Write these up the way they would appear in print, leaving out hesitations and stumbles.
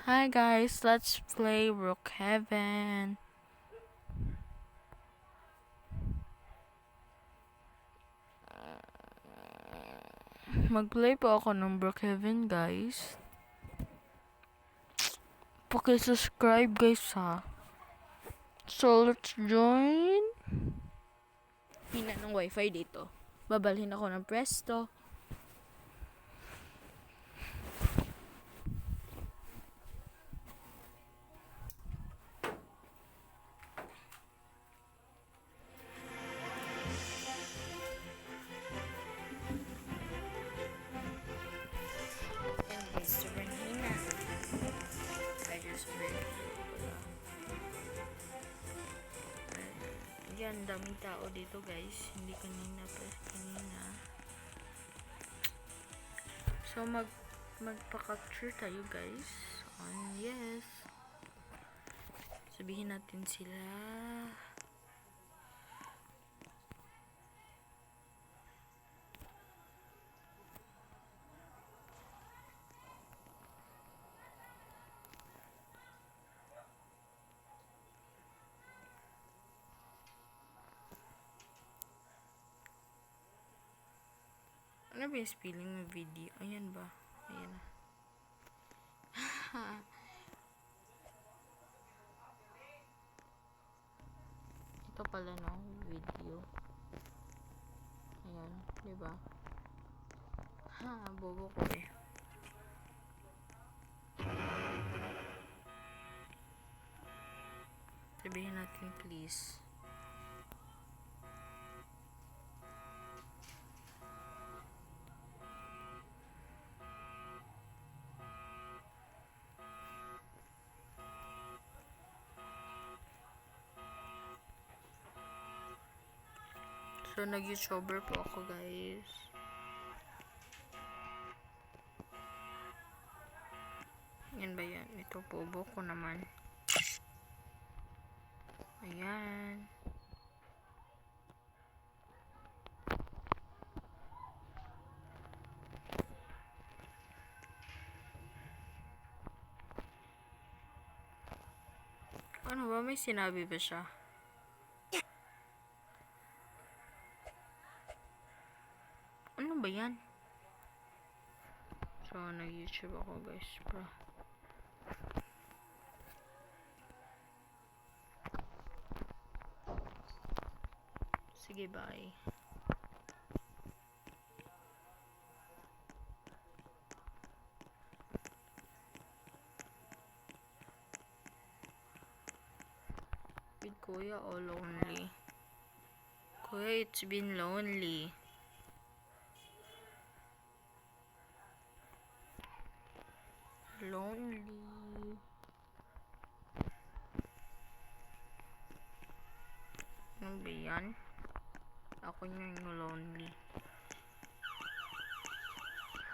Hi guys, let's play Brookhaven. Mag-play po ako ng Brookhaven guys. Paki-subscribe guys ha. So let's join. Hina ng wifi dito. Babalhin ako ng Presto. And guys, sobrang hina. Kaya sobrang yan, daming tao dito guys. Hindi kanina pa kanina. So magpa-capture tayo guys. Yes. Sabihin natin sila. Ano ba yung spelling ng video? Ayan ba? Ayan na. Ito pala no, video. Ayan, diba? Bobo ko eh. Sabihin natin please. So, nag-YouTuber po ako, guys. Yan ba yan? Ito po, buko naman. Ayan. Ano ba? May sinabi ba siya? Ano ba yan? So, nag-YouTube ako guys, bro. Sige, bye. With Kuya all lonely. Kuya, it's been lonely. Lonely. Ano ba yan? Ako yung lonely.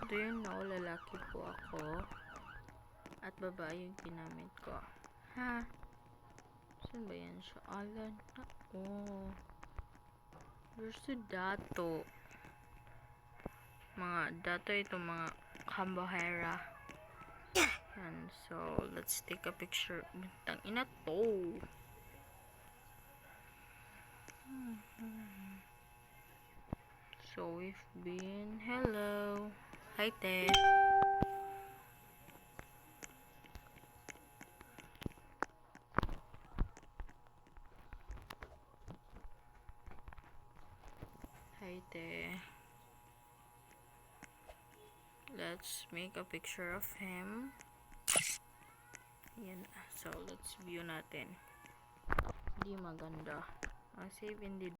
Do you know, lalaki po ako. At babae yung ginamit ko. Ha? Saan ba yan siya? Alan. Oh. There's a dato. Mga dato ito, mga kambahera. And so, let's take a picture. Bintang ina to. So, we've been... Hello. Hi, te. Hi, te. Let's make a picture of him. Yan. So, let's view natin. Hindi maganda. Save in the